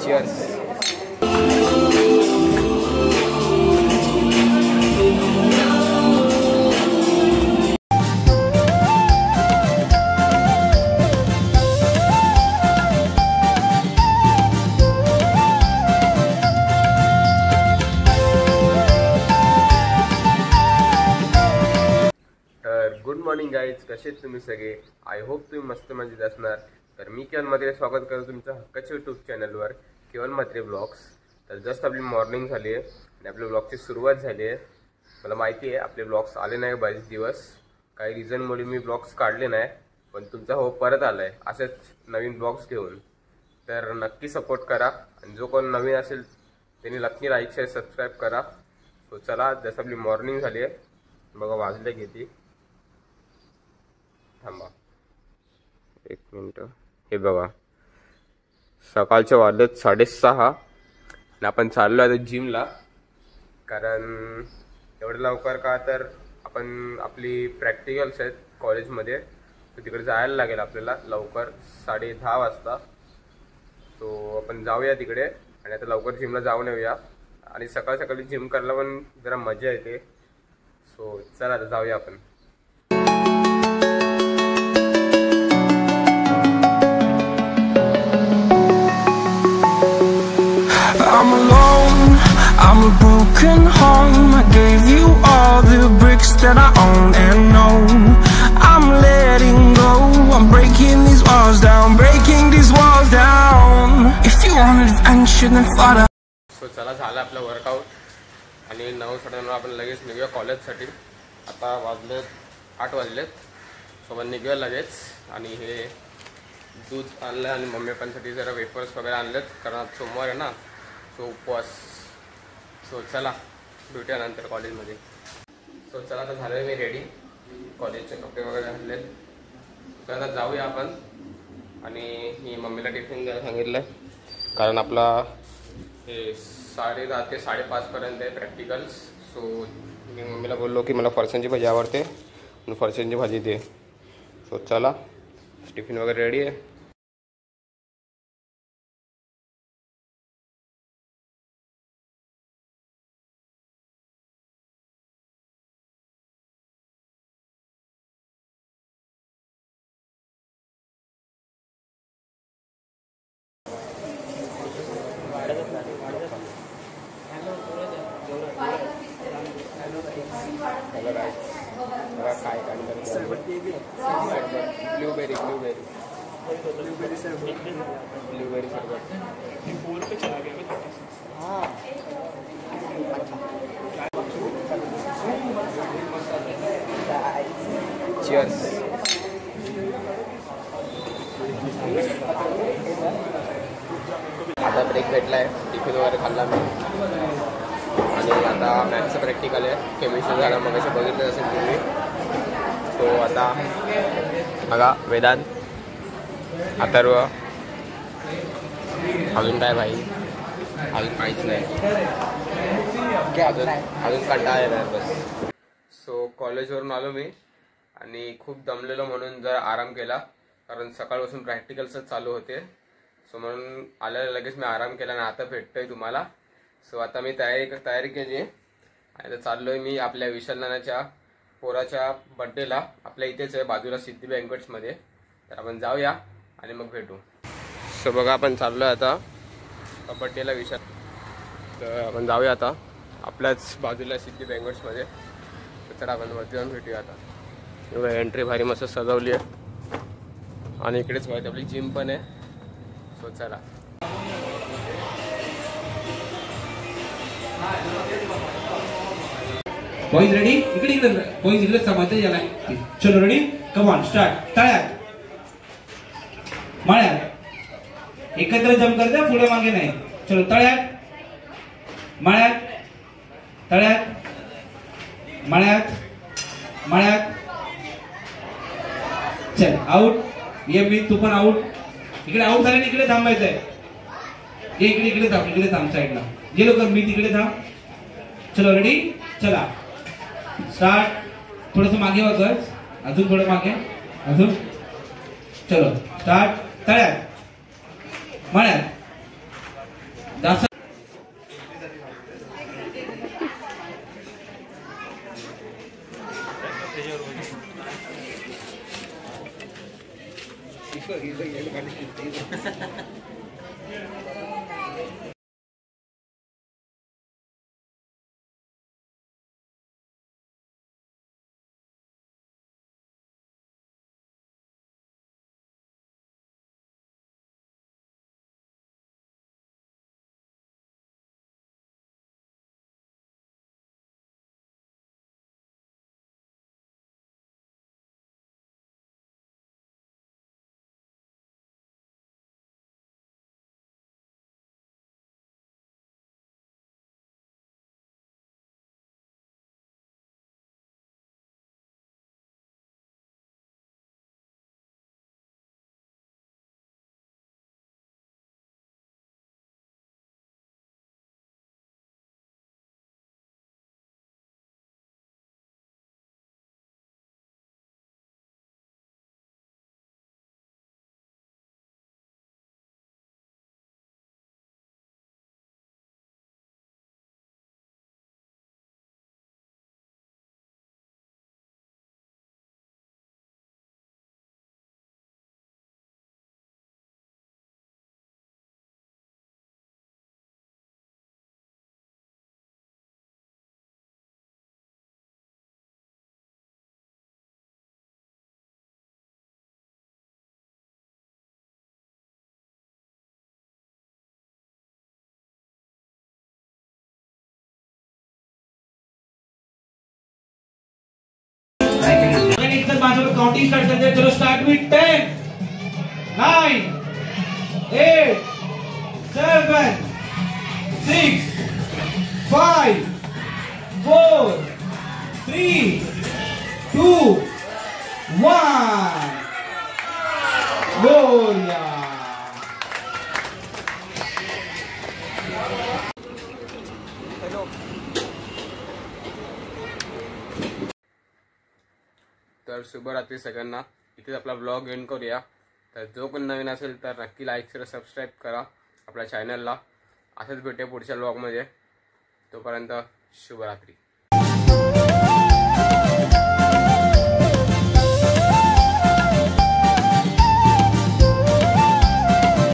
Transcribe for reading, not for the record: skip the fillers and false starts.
Cheers. Good morning guys, कसे आहेत तुम्ही सगळे? आय होप तुम्ही मस्त मजेत असणार. तर मी केवल म्हात्रे स्वागत करतो तुमच्या हक्काच्या यूट्यूब चॅनलवर केवल म्हात्रे ब्लॉग्स. तर जस्ट आपली मॉर्निंग झाली आहे आणि आपल्या ब्लॉगची सुरुवात झाली आहे. मला माहिती आहे आपले ब्लॉग्स आले नाही बरेच दिवस, काही रिझनमुळे मी ब्लॉग्स काढले नाही, पण तुमचा हो परत आला आहे असेच नवीन ब्लॉग्स घेऊन. तर नक्की सपोर्ट करा आणि जो कोण नवीन असेल त्यांनी नक्की लाईक शेअर सबस्क्राईब करा. सो चला, जसं आपली मॉर्निंग झाली आहे बघा, वाजले किती थांबा एक मिनटं. हे बघा सकाळचे वाजलेत 6:30 आणि आपण चाललो आहे जिमला. कारण एवढं लवकर का, तर आपण आपली प्रॅक्टिकल्स आहेत कॉलेजमध्ये, तर तिकडे जायला लागेल आपल्याला लवकर 10:30 वाजता. सो आपण जाऊया तिकडे आणि आता लवकर जिमला जाऊन येऊया. आणि सकाळ सकाळी जिम करायला पण जरा मजा येते. सो चला आता जाऊया आपण. I'm alone, I'm a broken home. I gave you all the bricks that I own and know. I'm letting go, I'm breaking these walls down, breaking these walls down. If you wanted adventure then fought up. So चला, झालं आपलं workout आणि 9:30 आपण लगेच निघूया कॉलेजसाठी. आता वाजलेत 8 वाजलेत. सो आपण निघूया लगेच. आणि हे दूध आणलं आणि मम्मी पप्पांसाठी जरा वेफर्स वगैरे आणलेत, कारण आज सोमवार आहे ना, सो उपवास. सो चला भेटूया नंतर कॉलेजमध्ये. सो चला, आता झालं मी रेडी, कॉलेजचे कपडे वगैरे घातलेत. तर आता जाऊया आपण. आणि मी मम्मीला टिफिन द्यायला सांगितलं आहे, कारण आपला हे 10:30 ते 5:30 आहे प्रॅक्टिकल्स. सो मी मम्मीला बोललो की मला फरसांची भाजी आवडते आणि फरसांची भाजी दे. सो चला, टिफिन वगैरे रेडी आहे. काय ब्लूबेरी सरबत. Cheers. आता ब्रेक भेटला आहे, टिफिन वगैरे खाल्ला मी. आणि आता मॅथ्सचं प्रॅक्टिकल आहे, केमिस्ट्री झाला मग असं बघितलं असेल तुम्ही. सो आता बघा, वेदांत, अथर्व, अजून काय भाई, अजून काहीच नाही, अजून कंटाळा येणार बस. सो कॉलेजवरून आलो मी आणि खूप दमलेलो म्हणून जरा आराम केला, कारण सकाळपासून प्रॅक्टिकल्सच चालू होते. सो म्हणून आल्याला लगेच मी आराम केला आणि आता भेटतोय तुम्हाला. सो आता मी तयारी केली आहे आणि आता चाललोय मी आपल्या विशाल नानाच्या पोराच्या बड्डेला. आपल्या इथेच आहे बाजूला सिद्धी बँक्वेट्समध्ये. तर आपण जाऊया आणि मग भेटू. सो बघा, आपण चाललोय आता बड्डेला विशाल. तर आपण जाऊया आता आपल्याच बाजूला सिद्धी बँक्वेट्समध्ये. तर चला आपण वरती जाऊन भेटूया आता. एवढं एंट्री भारी मस्त सजवली आहे आणि इकडेच माहिती आपली जिम पण आहे. सो चला. Boys ready? इकडे बॉईज इकडे समाजते याला. चलो रेडी, कम ऑन स्टार्ट. तळ्यात माळ्यात एकत्र जम करता, पुढे मागे नाही. चलो तळ्यात माळ्यात, तळ्यात माळ्यात, माळ्यात. चल आउट. ये मी, तू पण आउट. इकडे आउट झाल्याने इकडे थांबायचंय. इकडे थांब साईडला. ये लवकर, मी तिकडे थांब. चलो रेडी, चला स्टार्ट. थोडस मागे वगच, अजून थोडं मागे, अजून. चलो स्टार्ट. तळ्यात मळ्यात जास्त. माझ्यावर काउंटिंग स्टार्ट करते. चलो स्टार्ट विथ 10 9 8 7 6 5 4 3 2 1 गोया. तर शुभरात्री सगळ्यांना. इथेच आपला ब्लॉग एंड करूया. तर जो पण नवीन असेल तर नक्की लाईक शेअर सबस्क्राईब करा आपल्या चॅनलला. असंच भेटूया पुढच्या ब्लॉगमध्ये. तोपर्यंत शुभरात्री.